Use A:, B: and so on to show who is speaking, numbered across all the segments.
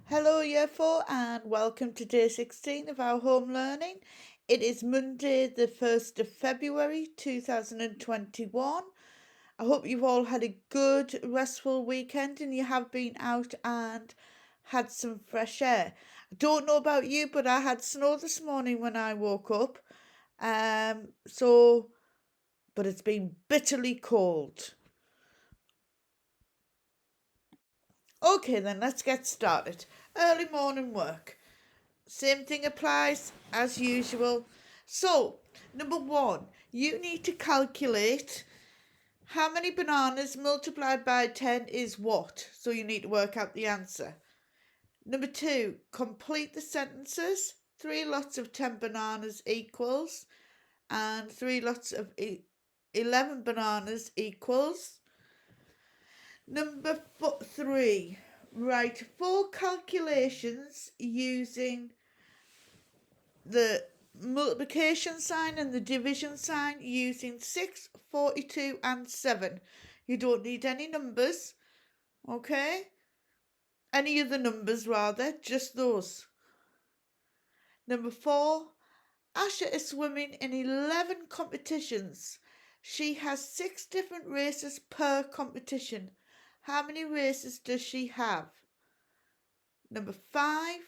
A: Hello, Year 4, and welcome to day 16 of our home learning. It is Monday, the 1st of February 2021. I hope you've all had a good, restful weekend and you have been out and had some fresh air. I don't know about you, but I had snow this morning when I woke up. But it's been bitterly cold. Okay, then let's get started. Early morning work. Same thing applies as usual. So, number one, you need to calculate how many bananas multiplied by 10 is what. So you need to work out the answer. Number two, complete the sentences. 3 lots of 10 bananas equals, and 3 lots of 11 bananas equals. Number three, write 4 calculations using the multiplication sign and the division sign using 6, 42 and 7. You don't need any numbers, okay? Any other numbers rather, just those. Number 4, Asha is swimming in 11 competitions. She has 6 different races per competition. How many races does she have? Number 5,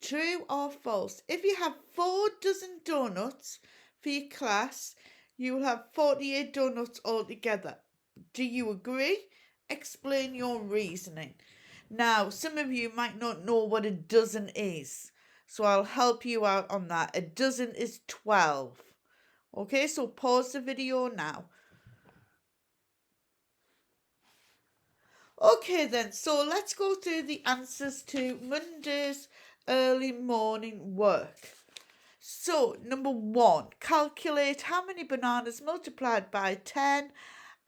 A: true or false? If you have 4 dozen donuts for your class, you will have 48 donuts altogether. Do you agree? Explain your reasoning. Now, some of you might not know what a dozen is, so I'll help you out on that. A dozen is 12. Okay, so pause the video now. Okay then, so let's go through the answers to Monday's early morning work. So, number 1, calculate how many bananas multiplied by 10.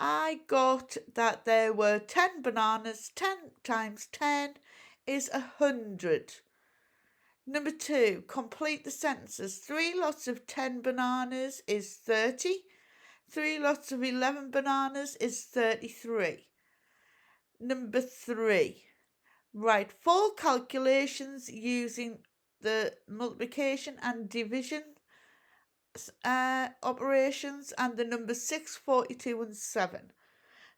A: I got that there were 10 bananas. 10 times 10 is 100. Number 2, complete the sentences. 3 lots of 10 bananas is 30. 3 lots of 11 bananas is 33. Number 3, write 4 calculations using the multiplication and division operations and the numbers 6, 42 and 7.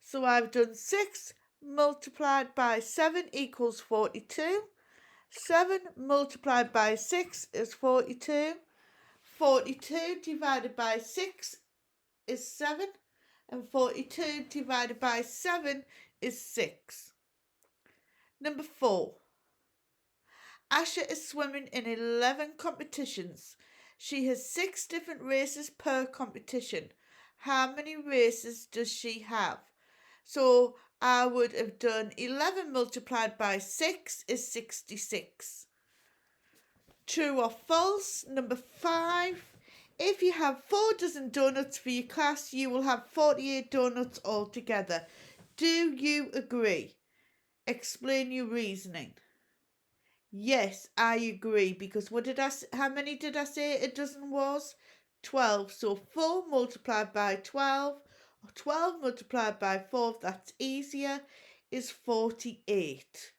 A: So I've done 6 multiplied by 7 equals 42. 7 multiplied by 6 is 42. 42 divided by 6 is 7. And 42 divided by 7 is 6. Number 4. Asha is swimming in 11 competitions. She has 6 different races per competition. How many races does she have? So I would have done 11 multiplied by 6 is 66. True or false? Number 5. If you have 4 dozen donuts for your class, you will have 48 donuts altogether. Do you agree? Explain your reasoning. Yes, I agree, because how many did I say a dozen was? 12. So 4 multiplied by 12, or 12 multiplied by 4, that's easier, is 48.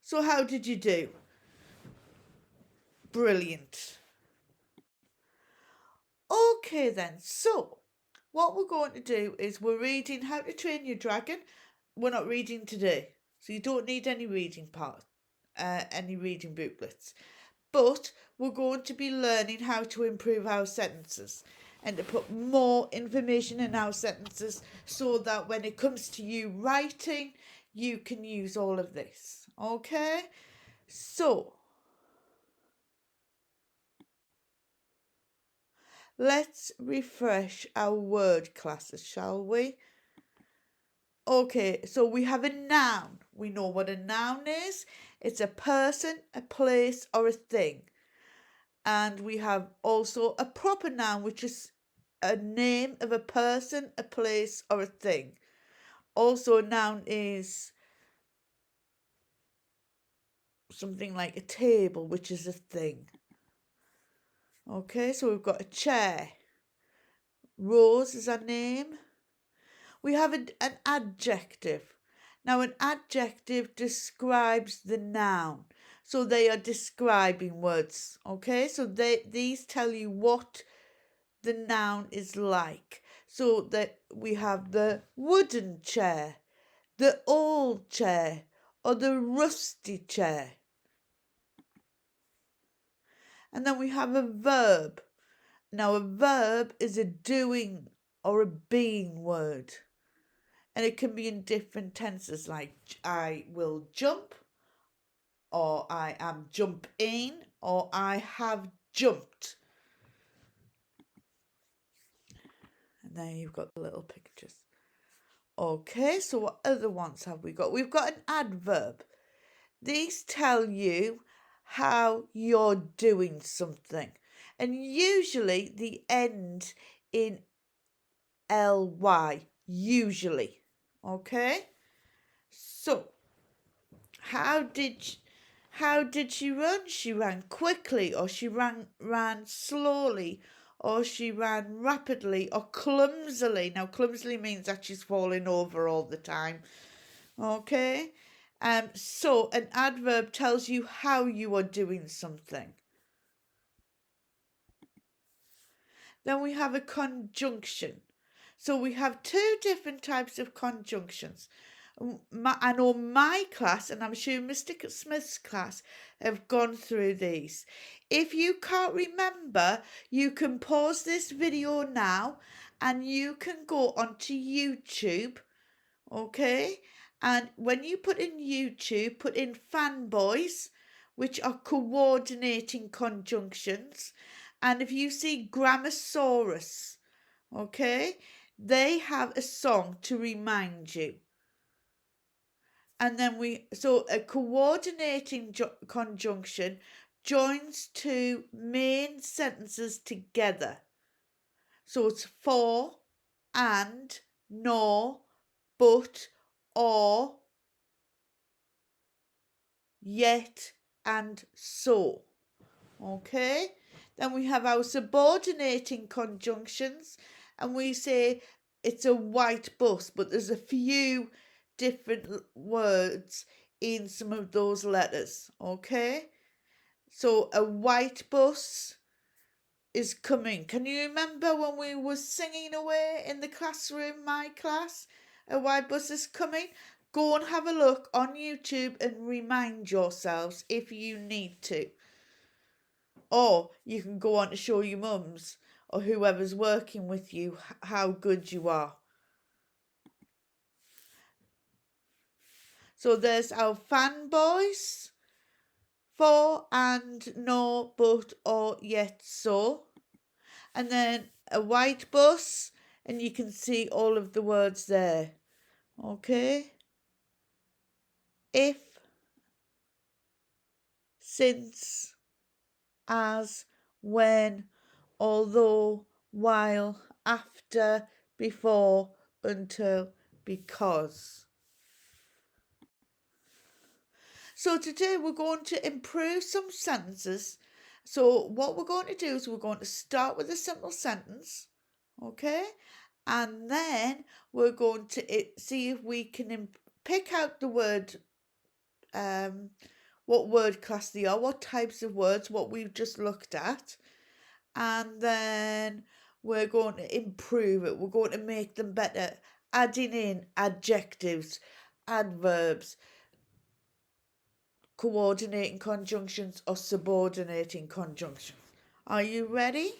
A: So how did you do? Brilliant. Okay then, so what we're going to do is we're reading How to Train Your Dragon. We're not reading today, so you don't need any reading any reading booklets. But we're going to be learning how to improve our sentences and to put more information in our sentences so that when it comes to you writing, you can use all of this. Okay? So, let's refresh our word classes, shall we? Okay, so we have a noun. We know what a noun is. It's a person, a place, or a thing. And we have also a proper noun, which is a name of a person, a place, or a thing. Also, a noun is something like a table, which is a thing. Okay, so we've got a chair. Rose is a name. We have an adjective. Now, an adjective describes the noun. So they are describing words, okay? So these tell you what the noun is like. So that we have the wooden chair, the old chair, or the rusty chair. And then we have a verb. Now, a verb is a doing or a being word. And it can be in different tenses, like I will jump, or I am jumping, or I have jumped. And then you've got the little pictures. Okay, so what other ones have we got? We've got an adverb. These tell you how you're doing something. And usually the end in ly, usually. Okay? So, how did she run? She ran quickly, or she ran slowly, or she ran rapidly, or clumsily. Now, clumsily means that she's falling over all the time. Okay? So an adverb tells you how you are doing something. Then we have a conjunction. So we have two different types of conjunctions. I know my class, and I'm sure Mr. Smith's class, have gone through these. If you can't remember, you can pause this video now and you can go onto YouTube, okay? And when you put in YouTube, put in fanboys, which are coordinating conjunctions. And if you see Grammosaurus, okay, they have a song to remind you. And then so a coordinating conjunction joins two main sentences together. So it's for, and, nor, but, or, yet, and so. Okay? Then we have our subordinating conjunctions, and we say it's a white bus, but there's a few different words in some of those letters. Okay? So a white bus is coming. Can you remember when we were singing away in the classroom, my class? A white bus is coming. Go and have a look on YouTube and remind yourselves if you need to. Or you can go on to show your mums or whoever's working with you how good you are. So there's our fanboys. For, and, no, but, or, yet, so. And then a white bus, and you can see all of the words there. Okay? If, since, as, when, although, while, after, before, until, because. So today we're going to improve some sentences. So what we're going to do is we're going to start with a simple sentence, okay? And then we're going to see if we can pick out the word, what word class they are, what types of words, what we've just looked at. And then we're going to improve it. We're going to make them better, adding in adjectives, adverbs, coordinating conjunctions, or subordinating conjunctions. Are you ready?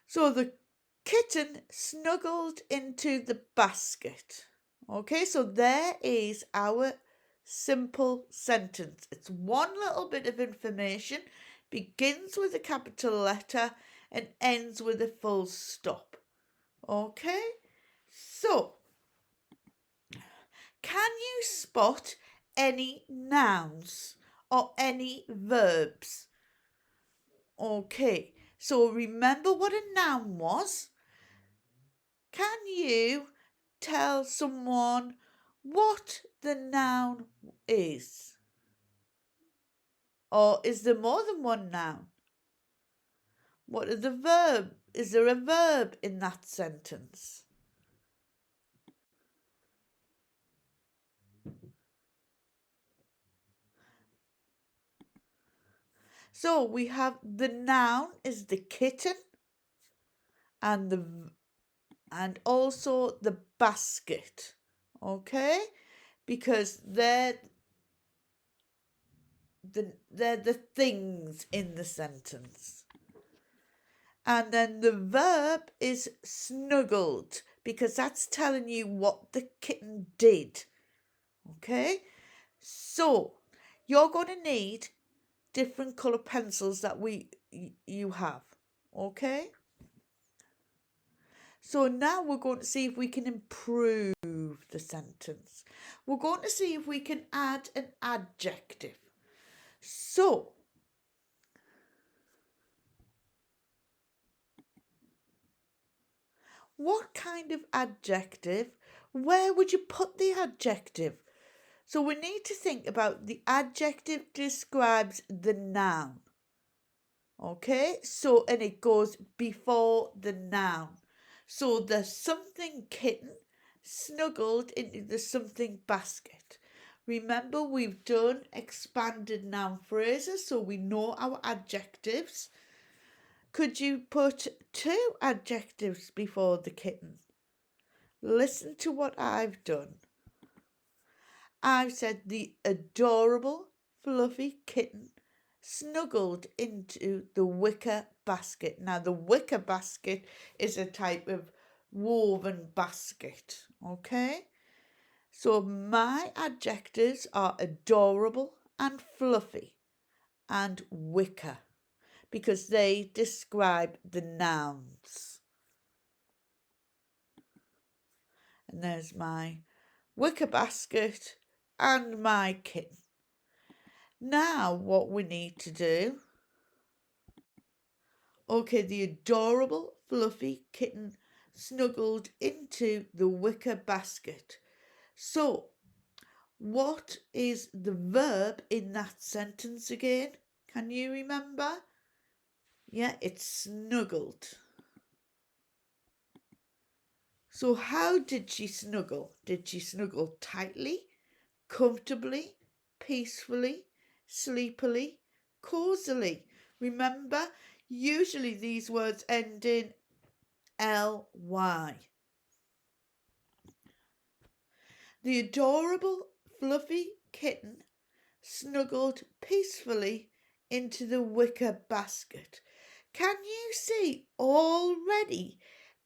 A: So the kitten snuggled into the basket. Okay, so there is our simple sentence. It's one little bit of information, begins with a capital letter and ends with a full stop. Okay, so can you spot any nouns or any verbs? Okay, so remember what a noun was. Can you tell someone what the noun is? Or is there more than one noun? What are the verb? Is there a verb in that sentence? So we have the noun is the kitten and also the basket. Okay? Because they're the things in the sentence. And then the verb is snuggled because that's telling you what the kitten did. Okay? So you're going to need different colour pencils that you have. Okay? So now we're going to see if we can improve the sentence. We're going to see if we can add an adjective. So, what kind of adjective? Where would you put the adjective? So we need to think about the adjective describes the noun. Okay, so and it goes before the noun. So the something kitten snuggled into the something basket. Remember, we've done expanded noun phrases, so we know our adjectives. Could you put 2 adjectives before the kitten? Listen to what I've done. I've said the adorable, fluffy kitten snuggled into the wicker basket. Now, the wicker basket is a type of woven basket, okay? So my adjectives are adorable and fluffy and wicker because they describe the nouns. And there's my wicker basket and my kitten. Now what we need to do, okay, the adorable fluffy kitten snuggled into the wicker basket. So what is the verb in that sentence again? Can you remember? Yeah, it's snuggled. So how did she snuggle? Did she snuggle tightly, comfortably, peacefully, sleepily, cosily? Remember, usually these words end in ly. The adorable, fluffy kitten snuggled peacefully into the wicker basket. Can you see already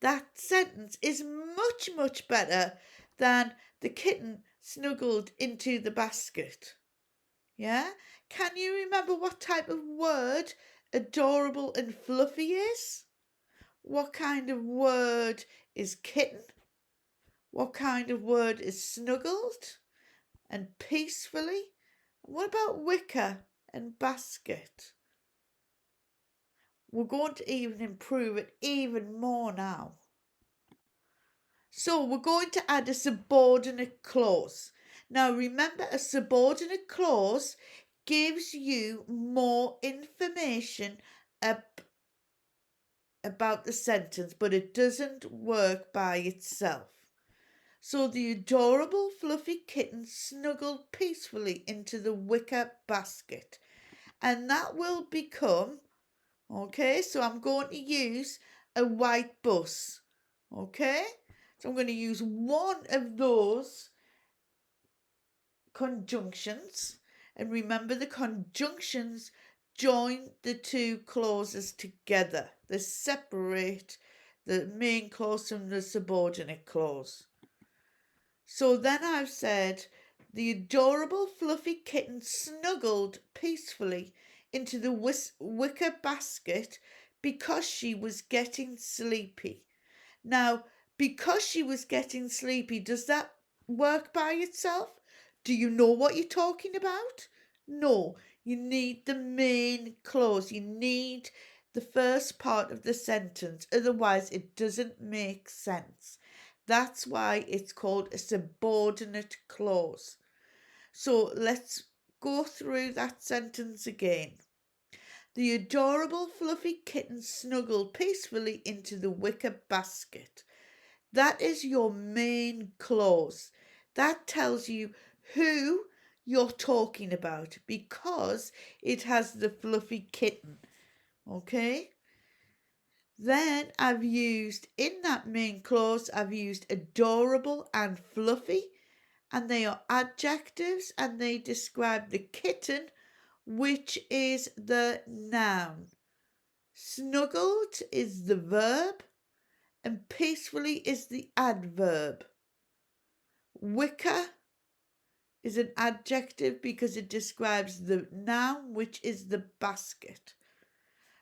A: that sentence is much, much better than the kitten snuggled into the basket? Yeah? Can you remember what type of word adorable and fluffy is? What kind of word is kitten? What kind of word is snuggled and peacefully? What about wicker and basket? We're going to even improve it even more now. So we're going to add a subordinate clause. Now remember, a subordinate clause gives you more information about the sentence, but it doesn't work by itself. So the adorable fluffy kitten snuggled peacefully into the wicker basket. And that will become, okay, so I'm going to use a white bus. Okay, so I'm going to use one of those conjunctions. And remember, the conjunctions join the 2 clauses together. They separate the main clause from the subordinate clause. So then I've said, the adorable fluffy kitten snuggled peacefully into the wicker basket because she was getting sleepy. Now, because she was getting sleepy, does that work by itself? Do you know what you're talking about? No, you need the main clause. You need the first part of the sentence. Otherwise, it doesn't make sense. That's why it's called a subordinate clause. So let's go through that sentence again. The adorable fluffy kitten snuggled peacefully into the wicker basket. That is your main clause. That tells you who you're talking about because it has the fluffy kitten. Okay? Then I've used, in that main clause, I've used adorable and fluffy, and they are adjectives and they describe the kitten, which is the noun. Snuggled is the verb and peacefully is the adverb. Wicker is an adjective because it describes the noun, which is the basket.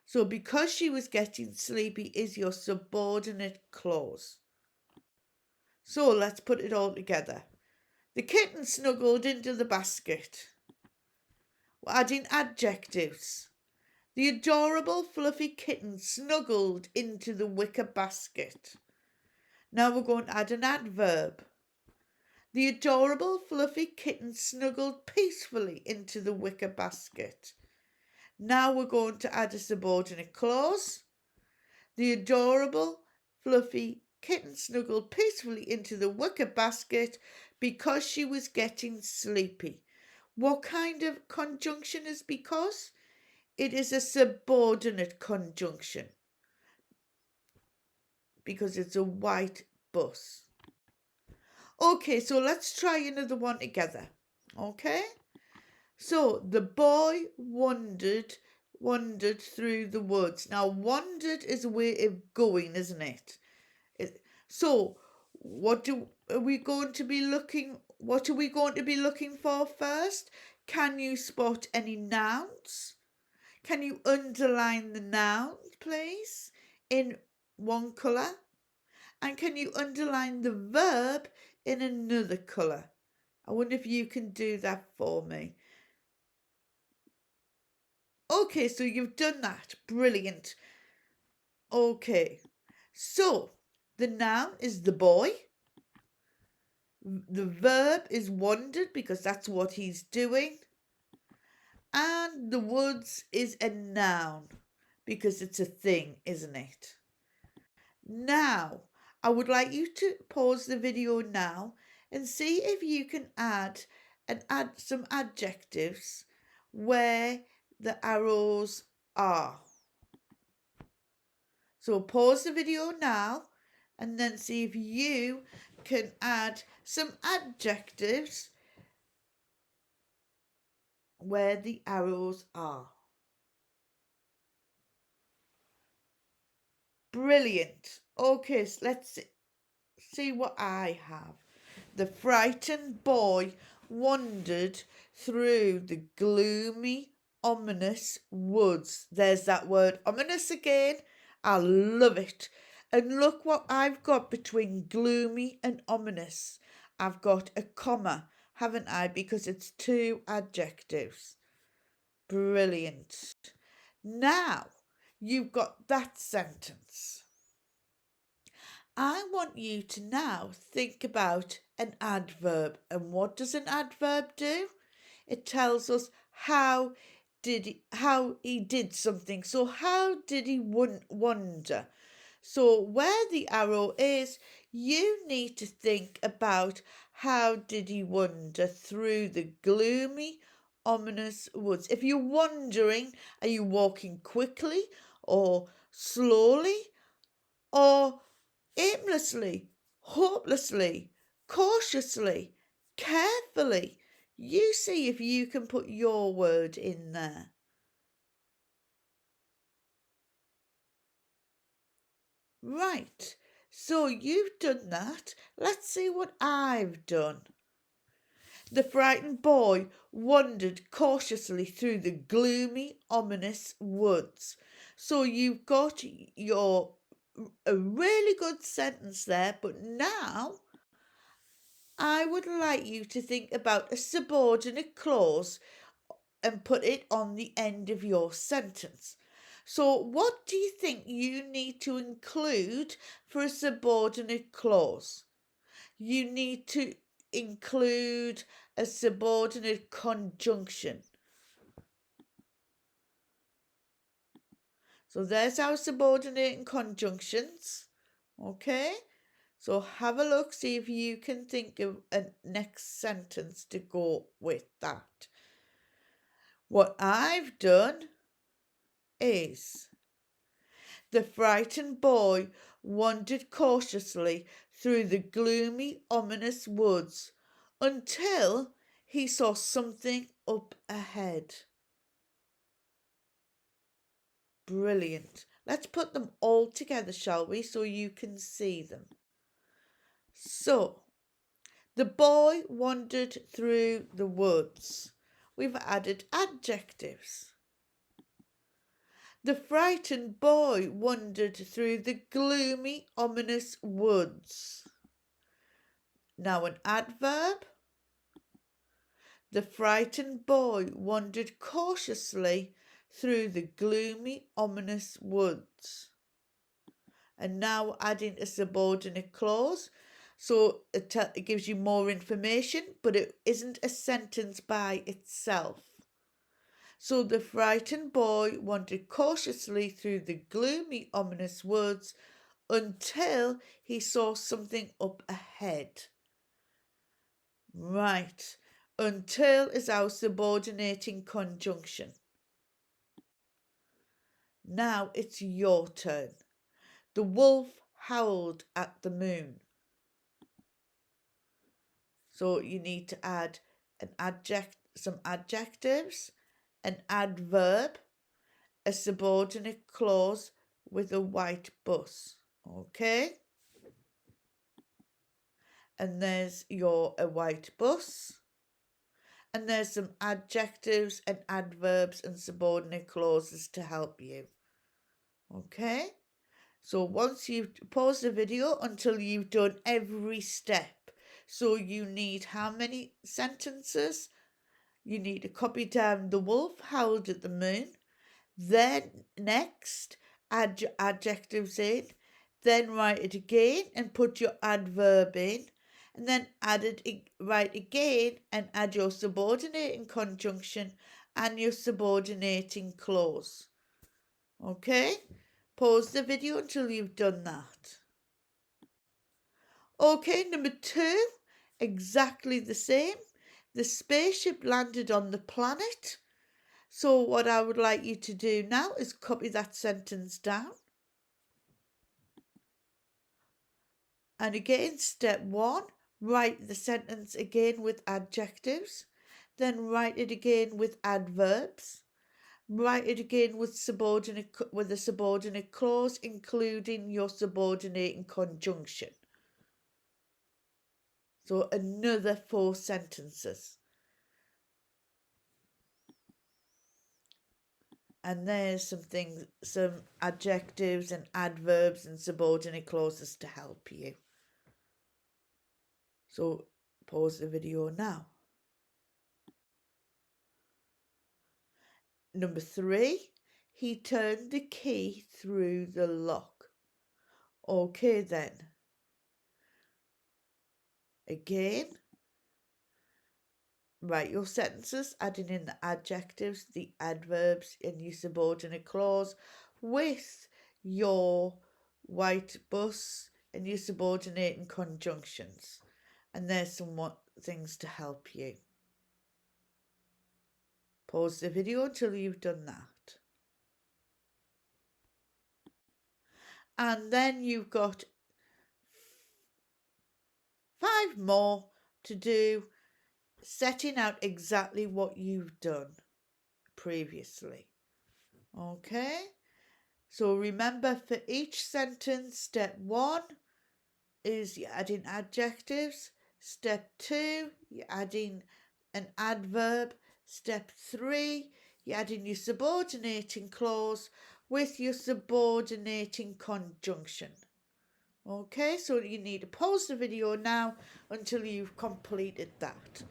A: So because she was getting sleepy is your subordinate clause. So let's put it all together. The kitten snuggled into the basket. We're adding adjectives. The adorable fluffy kitten snuggled into the wicker basket. Now we're going to add an adverb. The adorable fluffy kitten snuggled peacefully into the wicker basket. Now we're going to add a subordinate clause. The adorable fluffy kitten snuggled peacefully into the wicker basket because she was getting sleepy. What kind of conjunction is because? It is a subordinate conjunction because it's a white bus. Okay, so let's try another one together. Okay? So the boy wandered through the woods. Now, wandered is a way of going, isn't it? So, what are we going to be looking for first? Can you spot any nouns? Can you underline the noun, please, in one colour? And can you underline the verb in another colour? I wonder if you can do that for me. Okay, so you've done that. Brilliant. Okay, so the noun is the boy. The verb is wandered because that's what he's doing. And the woods is a noun because it's a thing, isn't it? Now, I would like you to pause the video now and see if you can add some adjectives where the arrows are. So pause the video now and then see if you can add some adjectives where the arrows are. Brilliant. Okay, so let's see what I have. The frightened boy wandered through the gloomy, ominous woods. There's that word ominous again. I love it. And look what I've got between gloomy and ominous. I've got a comma, haven't I? Because it's two adjectives. Brilliant. Now you've got that sentence. I want you to now think about an adverb. And what does an adverb do? It tells us how he did something. So how did he wander? So where the arrow is, you need to think about how did he wander through the gloomy, ominous woods. If you're wandering, are you walking quickly or slowly or aimlessly, hopelessly, cautiously, carefully? You see if you can put your word in there. Right, so you've done that. Let's see what I've done. The frightened boy wandered cautiously through the gloomy, ominous woods. So you've got a really good sentence there, but now I would like you to think about a subordinate clause and put it on the end of your sentence. So what do you think you need to include for a subordinate clause? You need to include a subordinate conjunction. So there's our subordinate conjunctions. Okay, So have a look, see if you can think of a next sentence to go with that. What I've done is, the frightened boy wandered cautiously through the gloomy, ominous woods until he saw something up ahead. Brilliant. Let's put them all together, shall we, so you can see them. So, the boy wandered through the woods. We've added adjectives. The frightened boy wandered through the gloomy, ominous woods. Now an adverb. The frightened boy wandered cautiously through the gloomy, ominous woods. And now adding a subordinate clause. So it gives you more information, but it isn't a sentence by itself. So the frightened boy wandered cautiously through the gloomy, ominous woods until he saw something up ahead. Right. Until is our subordinating conjunction. Now it's your turn. The wolf howled at the moon. So you need to add some adjectives, an adverb, a subordinate clause with a white bus. Okay? And there's a white bus. And there's some adjectives and adverbs and subordinate clauses to help you. Okay? So once you've paused the video until you've done every step. So you need how many sentences? You need to copy down the wolf howled at the moon. Then next, add your adjectives in. Then write it again and put your adverb in. And then write again and add your subordinating conjunction and your subordinating clause. Okay? Pause the video until you've done that. Okay, number 2, exactly the same. The spaceship landed on the planet. So what I would like you to do now is copy that sentence down. And again, step 1, write the sentence again with adjectives. Then write it again with adverbs. Write it again with a subordinate clause, including your subordinating conjunction. So another 4 sentences. And there's some adjectives and adverbs and subordinate clauses to help you. So pause the video now. Number 3, he turned the key through the lock. Okay then. Again, write your sentences, adding in the adjectives, the adverbs, and your subordinate clause with your white bus and your subordinating conjunctions. And there's some things to help you. Pause the video until you've done that. And then you've got 5 more to do, setting out exactly what you've done previously. Okay? So remember, for each sentence, step 1 is you're adding adjectives. Step 2, you're adding an adverb. Step 3, you're adding your subordinating clause with your subordinating conjunction. Okay, so you need to pause the video now until you've completed that.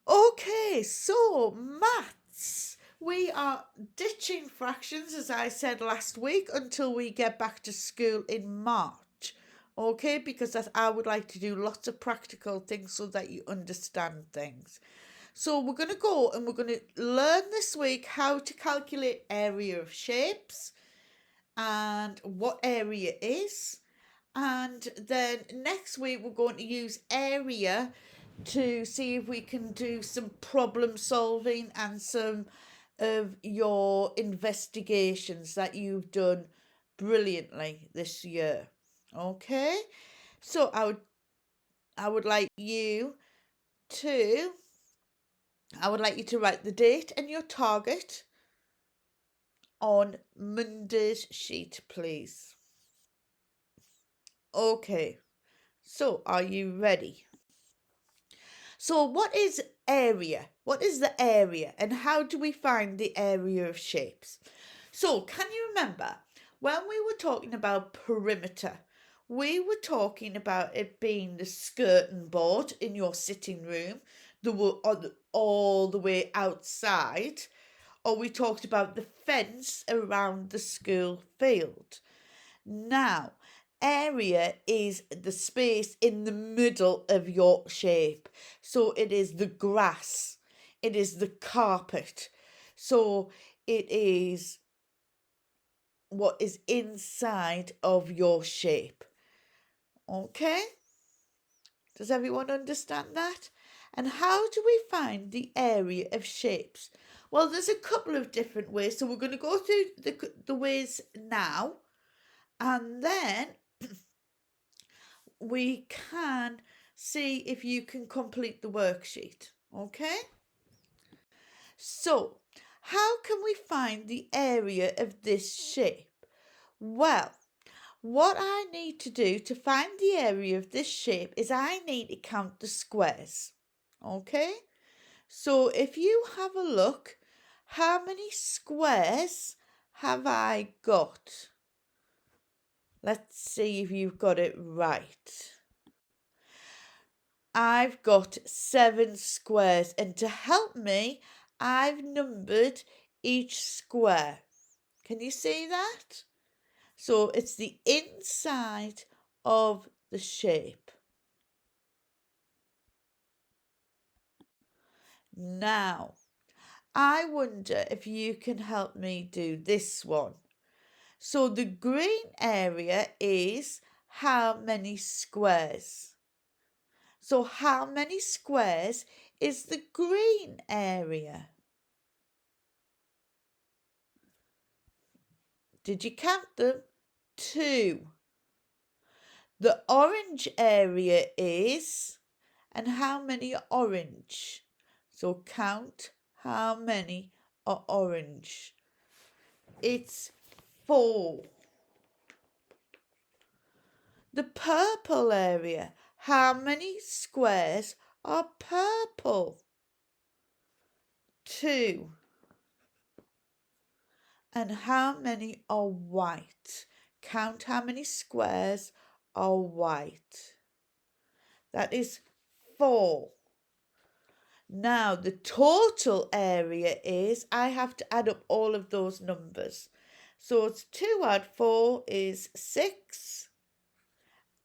A: Okay, so maths. We are ditching fractions, as I said last week, until we get back to school in March. Okay, because I would like to do lots of practical things so that you understand things. So we're going to go and we're going to learn this week how to calculate area of shapes and what area is. And then next week we're going to use area to see if we can do some problem solving and some of your investigations that you've done brilliantly this year. Okay, so I would like you to write the date and your target on Monday's sheet, please. Okay, so are you ready? So what is area? What is the area and how do we find the area of shapes? So can you remember when we were talking about perimeter, we were talking about it being the skirting board in your sitting room, all the way outside, or we talked about the fence around the school field. Now, area is the space in the middle of your shape. So it is the grass, it is the carpet. So it is what is inside of your shape. Okay? Does everyone understand that? And how do we find the area of shapes? Well, there's a couple of different ways. So we're going to go through the ways now. And then we can see if you can complete the worksheet. Okay? So, how can we find the area of this shape? Well, what I need to do to find the area of this shape is I need to count the squares. Okay? So, if you have a look, how many squares have I got? Let's see if you've got it right. I've got 7 squares, and to help me, I've numbered each square. Can you see that? So it's the inside of the shape. Now, I wonder if you can help me do this one. So the green area is how many squares? So how many squares is the green area? Did you count them? 2. The orange area is, and how many are orange? So count how many are orange. It's 4. The purple area, how many squares are purple? 2. And how many are white? Count how many squares are white. That is 4. Now the total area is, I have to add up all of those numbers. So it's 2 add 4 is 6.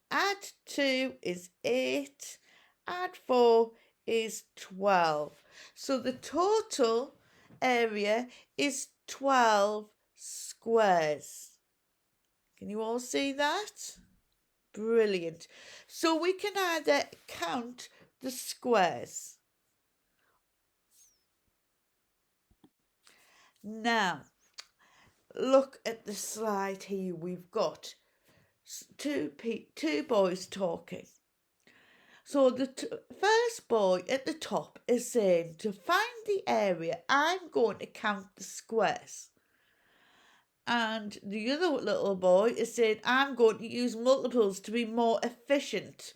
A: Add 2 is 8. Add 4 is 12. So the total area is 12 squares. Can you all see that? Brilliant. So we can either count the squares. Now, look at the slide here. We've got two boys talking. So the first boy at the top is saying, to find the area, I'm going to count the squares. And the other little boy is saying, I'm going to use multiples to be more efficient.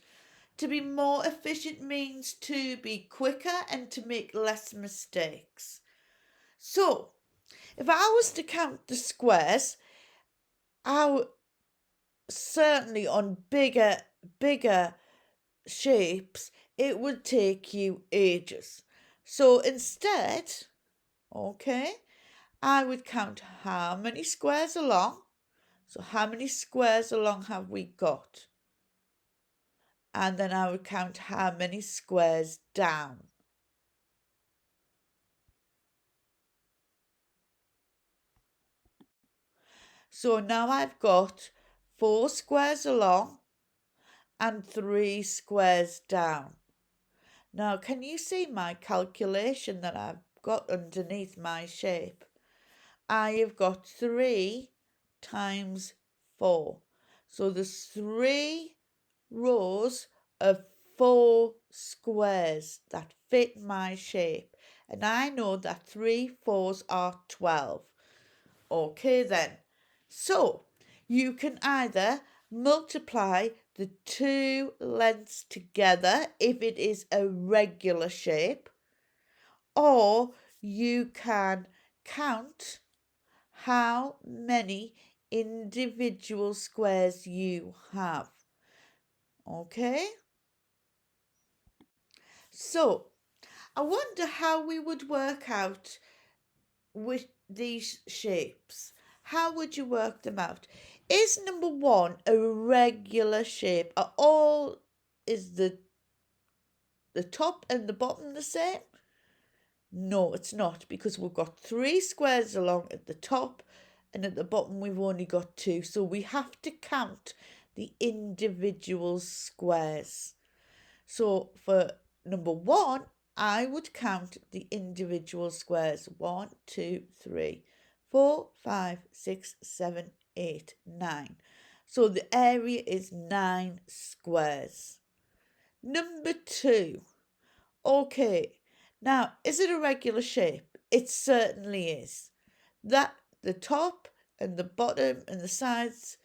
A: To be more efficient means to be quicker and to make less mistakes. So, if I was to count the squares, certainly on bigger shapes, it would take you ages. So instead, okay, I would count how many squares along. So how many squares along have we got? And then I would count how many squares down. So now I've got 4 squares along and 3 squares down. Now, can you see my calculation that I've got underneath my shape? I have got 3 times 4. So there's 3 rows of 4 squares that fit my shape. And I know that 3 fours are 12. Okay then. So you can either multiply the 2 lengths together if it is a regular shape, or you can count how many individual squares you have. Okay? So, I wonder how we would work out with these shapes. How would you work them out? Is number 1 a regular shape? Is the top and the bottom the same? No, it's not, because we've got 3 squares along at the top and at the bottom we've only got 2. So we have to count the individual squares. So for number 1, I would count the individual squares. 1, 2, 3, 4, 5, 6, 7, 8, 9. So the area is 9 squares. Number 2. Okay, now is it a regular shape? It certainly is. That the top and the bottom and the sides,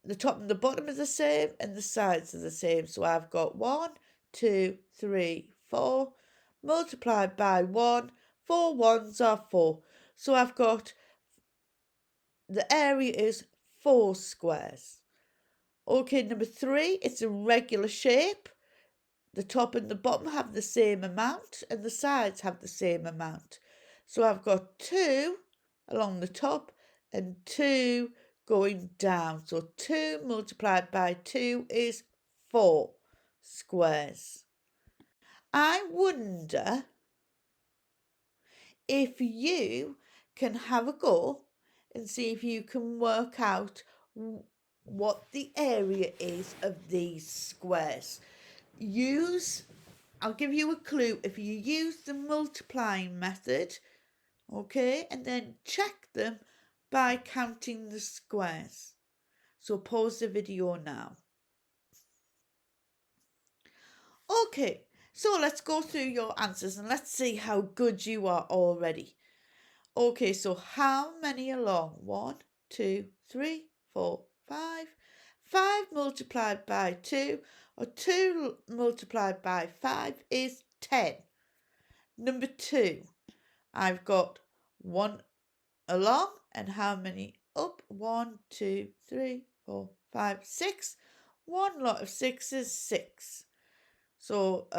A: the top and the bottom are the same and the sides are the same. So I've got 1, 2, 3, 4 multiplied by 1. 4 ones are 4. So I've got the area is 4 squares. Okay, number 3, it's a regular shape. The top and the bottom have the same amount and the sides have the same amount. So I've got 2 along the top and 2 going down. So 2 multiplied by 2 is 4 squares. I wonder if you can have a go and see if you can work out what the area is of these squares. I'll give you a clue. If you use the multiplying method, okay, and then check them by counting the squares. So pause the video now. Okay, so let's go through your answers and let's see how good you are already. Okay, so how many along? 1, 2, 3, 4, 5. 5 multiplied by 2, or 2 multiplied by 5 is 10. Number 2, I've got 1 along, and how many up? 1, 2, 3, 4, 5, 6. 1 lot of 6 is 6. So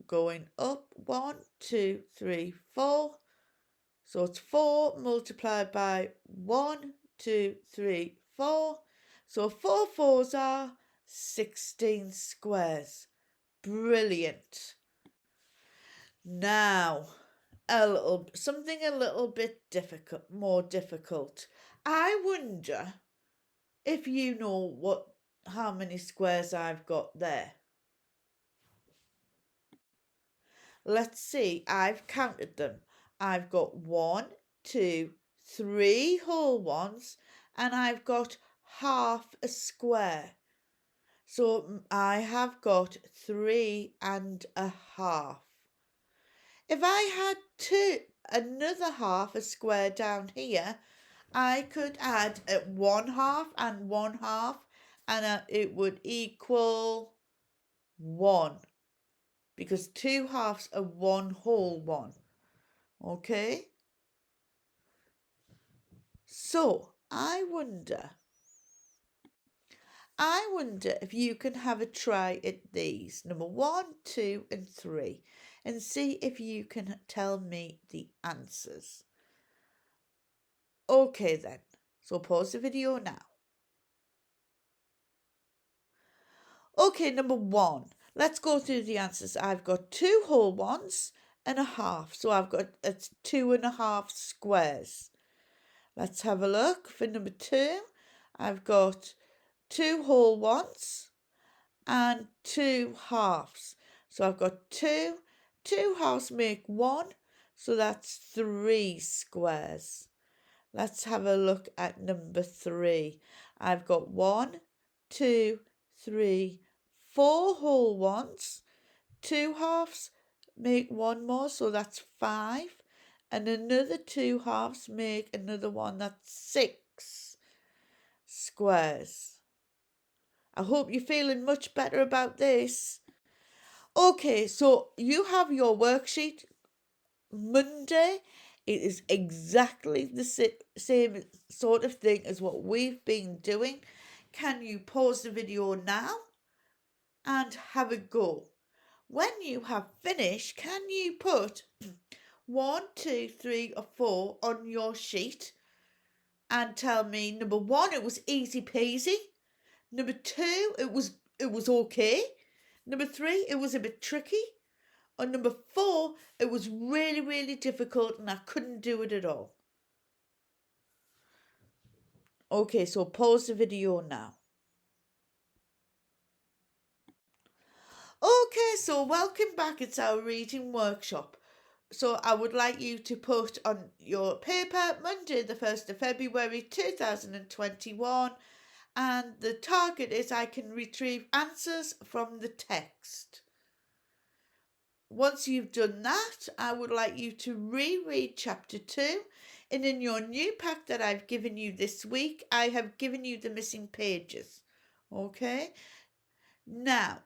A: going up 1, 2, 3, 4. So it's 4 multiplied by 1, 2, 3, 4. So 4 fours are 16 squares. Brilliant. Now, something a little bit more difficult. I wonder if you know how many squares I've got there. Let's see, I've counted them. I've got 1, 2, 3 whole ones, and I've got half a square. So I have got 3.5. If I had another half a square down here, I could add 1/2 and 1/2, and it would equal 1, because 2 halves are 1 whole one. Okay? So I wonder if you can have a try at these, number 1, 2 and 3, and see if you can tell me the answers. Okay then, so pause the video now. Okay, number 1, let's go through the answers. I've got 2 whole ones and a half, so I've got 2.5 squares. Let's have a look for number 2. I've got 2 whole ones and 2 halves. So I've got 2. 2 halves make 1, so that's 3 squares. Let's have a look at number 3. I've got 1, 2, 3, 4 whole ones. 2 halves make 1 more, so that's 5. And another 2 halves make another one, that's 6 squares. I hope you're feeling much better about this. Okay, so you have your worksheet Monday. It is exactly the same sort of thing as what we've been doing. Can you pause the video now and have a go? When you have finished, can you put 1, 2, 3 or 4 on your sheet and tell me, number 1, it was easy peasy. Number 2, it was okay. Number 3, it was a bit tricky. On number 4, it was really, really difficult and I couldn't do it at all. Okay, so pause the video now. Okay, so welcome back. It's our reading workshop. So I would like you to put on your paper Monday the 1st of February 2021, and the target is I can retrieve answers from the text. Once you've done that, I would like you to reread chapter 2. And in your new pack that I've given you this week, I have given you the missing pages. Okay? Now,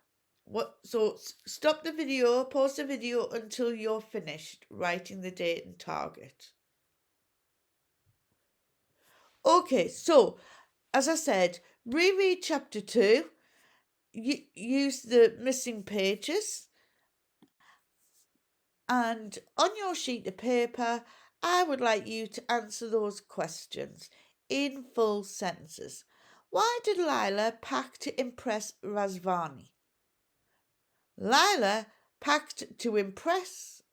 A: so stop the video, pause the video until you're finished writing the date and target. Okay, so as I said, reread chapter 2, use the missing pages, and on your sheet of paper, I would like you to answer those questions in full sentences. Why did Lila pack to impress Razvani? Lila packed to impress.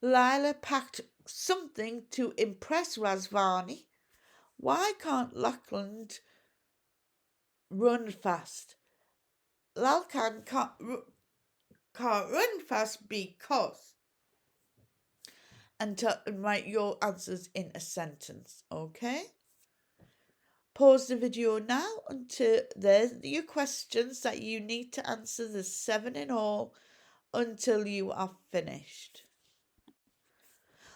A: Lila packed something to impress Razvani. Why can't Lachlan run fast? Lalkan can't run fast because. And write your answers in a sentence, okay? Pause the video now until there's your questions that you need to answer. There's 7 in all until you are finished.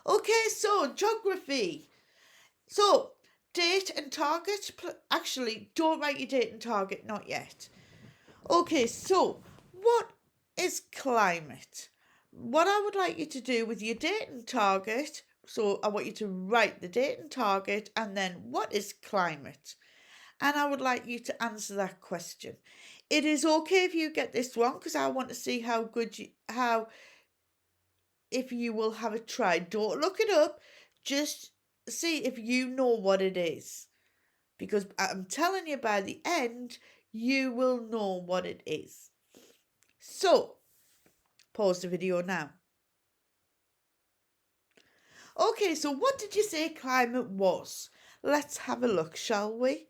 A: Okay, so geography. So date and target. Actually, don't write your date and target, not yet. Okay, so what is climate? What I would like you to do with your date and target, so I want you to write the date and target and then what is climate? And I would like you to answer that question. It is okay if you get this wrong because I want to see how good if you will have a try. Don't look it up, just see if you know what it is. Because I'm telling you, by the end, you will know what it is. So, pause the video now. Okay, so what did you say climate was? Let's have a look, shall we?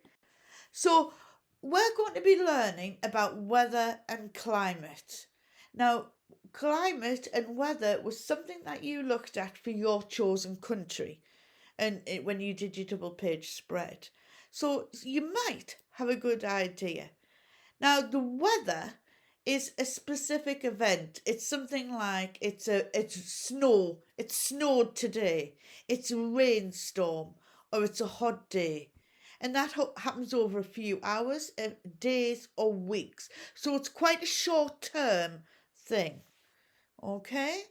A: So, we're going to be learning about weather and climate. Now, climate and weather was something that you looked at for your chosen country and when you did your double page spread. So, you might have a good idea. Now, the weather is a specific event. It's something like it's snow. It snowed today. It's a rainstorm, or it's a hot day, and that happens over a few hours, days, or weeks. So it's quite a short-term thing. Okay.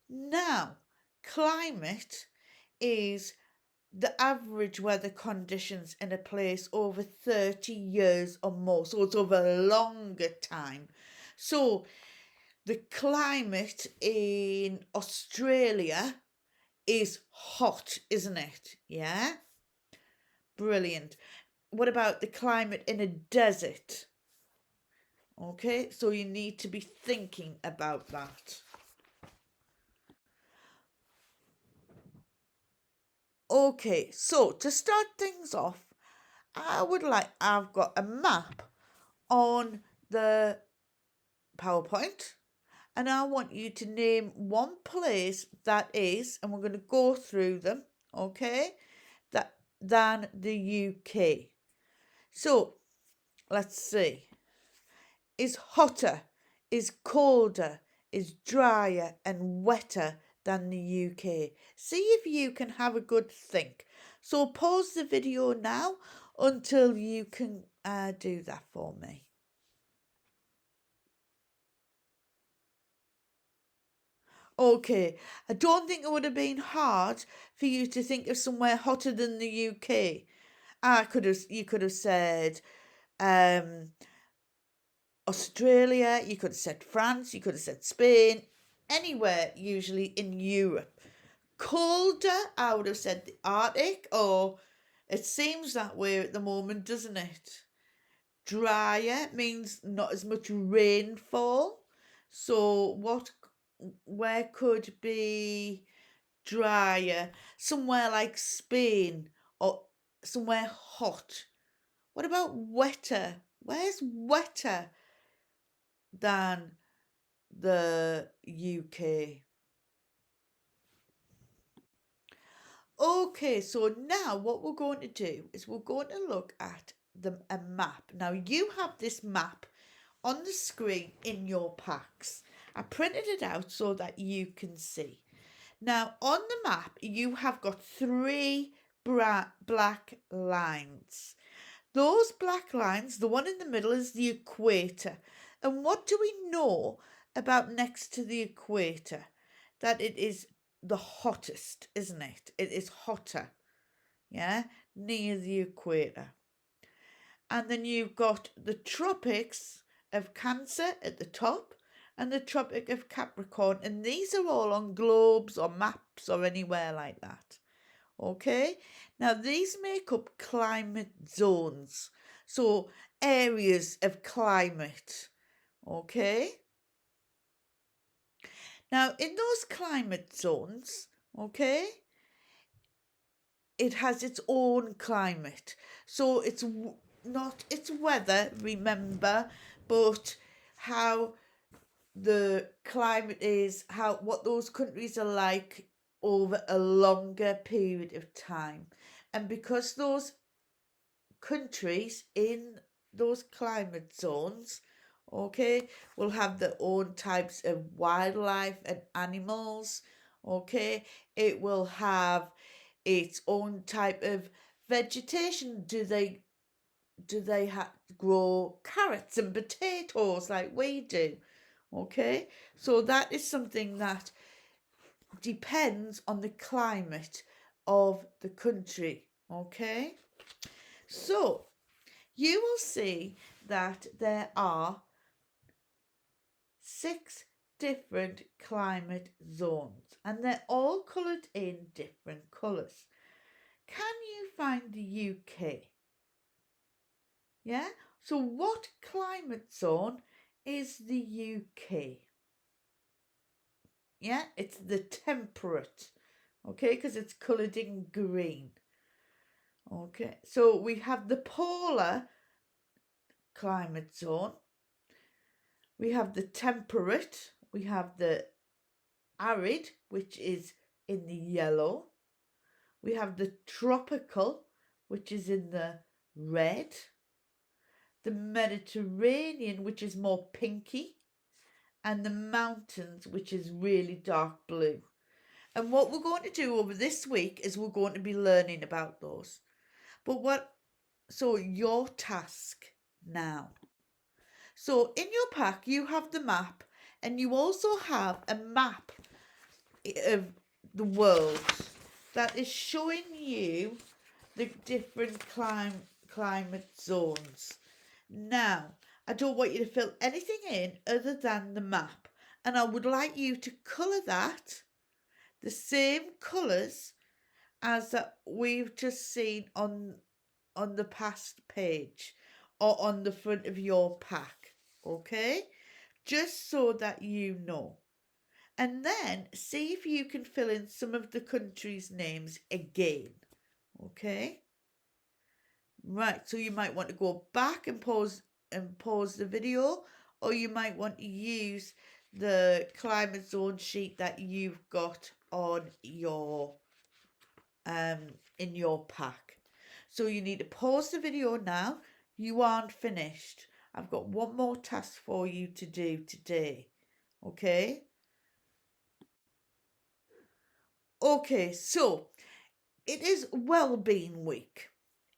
A: Now, climate is the average weather conditions in a place over 30 years or more. So it's over a longer time. So the climate in Australia is hot, isn't it? Yeah? Brilliant. What about the climate in a desert? Okay, so you need to be thinking about that. Okay, so to start things off, I've got a map on the PowerPoint, and I want you to name one place that is, and we're going to go through them, okay, than the UK. So let's see. Is hotter, is colder, is drier and wetter than the UK? See if you can have a good think. So pause the video now until you can do that for me. Okay, I don't think it would have been hard for you to think of somewhere hotter than the UK. You could have said Australia, you could have said France, you could have said Spain, anywhere usually in Europe. Colder, I would have said the Arctic, or it seems that way at the moment, doesn't it? Drier means not as much rainfall. So where could be drier? Somewhere like Spain or somewhere hot. What about wetter? Where's wetter than the UK? Okay, so now what we're going to do is we're going to look at a map. Now you have this map on the screen in your packs. I printed it out so that you can see. Now on the map you have got three black lines. Those black lines, the one in the middle is the equator. And what do we know about next to the equator? That it is the hottest, isn't it? It is hotter, yeah, near the equator. And then you've got the tropics of Cancer at the top and the Tropic of Capricorn. And these are all on globes or maps or anywhere like that. Okay, now these make up climate zones, so areas of climate. Okay, now in those climate zones, okay, it has its own climate, so it's not its weather, remember, but how the climate is, what those countries are like over a longer period of time. And because those countries in those climate zones, okay, will have their own types of wildlife and animals, okay, it will have its own type of vegetation. Do they grow carrots and potatoes like we do? Okay, so that is something that depends on the climate of the country. Okay, so you will see that there are 6 different climate zones and they're all coloured in different colours. Can you find the UK? Yeah, so what climate zone is the UK? Yeah, it's the temperate, okay, because it's coloured in green. Okay, so we have the polar climate zone, we have the temperate, we have the arid, which is in the yellow, we have the tropical, which is in the red, the Mediterranean, which is more pinky, and the mountains, which is really dark blue. And what we're going to do over this week is we're going to be learning about those. So your task now. So in your pack, you have the map and you also have a map of the world that is showing you the different climate zones. Now, I don't want you to fill anything in other than the map. And I would like you to colour that the same colours as that we've just seen on the past page or on the front of your pack. Okay? Just so that you know. And then see if you can fill in some of the countries' names again. Okay? Right, so you might want to go back and pause and pause the video, or you might want to use the climate zone sheet that you've got on your in your pack. So you need to pause the video now. You aren't finished. I've got one more task for you to do today. Okay? Okay, so it is Wellbeing Week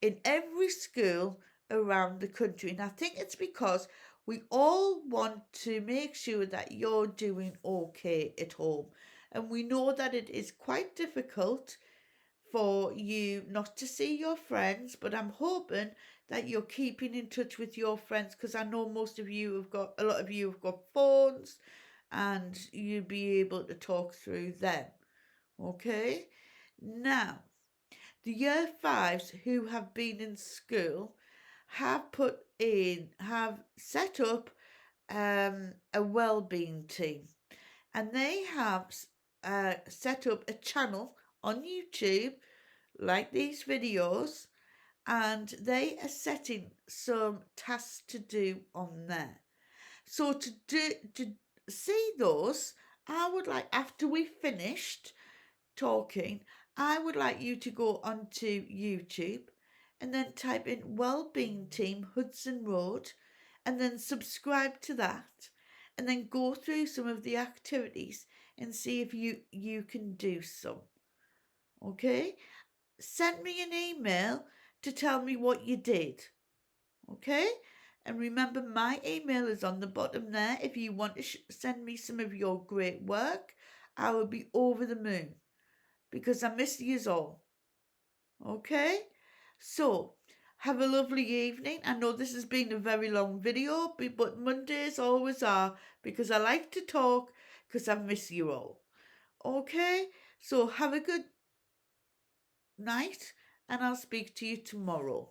A: in every school around the country. And I think it's because we all want to make sure that you're doing okay at home. And we know that it is quite difficult for you not to see your friends, but I'm hoping that you're keeping in touch with your friends, because I know a lot of you have got phones and you'll be able to talk through them. Okay? Now, the year fives who have been in school have set up a wellbeing team, and they have set up a channel on YouTube like these videos, and they are setting some tasks to do on there. So to see those, I would like, after we finished talking, I would like you to go onto YouTube and then type in Wellbeing Team Hudson Road and then subscribe to that, and then go through some of the activities and see if you can do some. Okay? Send me an email to tell me what you did. Okay? And remember, my email is on the bottom there. If you want to send me some of your great work, I will be over the moon, because I miss you all. Okay? So, have a lovely evening. I know this has been a very long video, but Mondays always are, because I like to talk, because I miss you all. Okay? So, have a good night, and I'll speak to you tomorrow.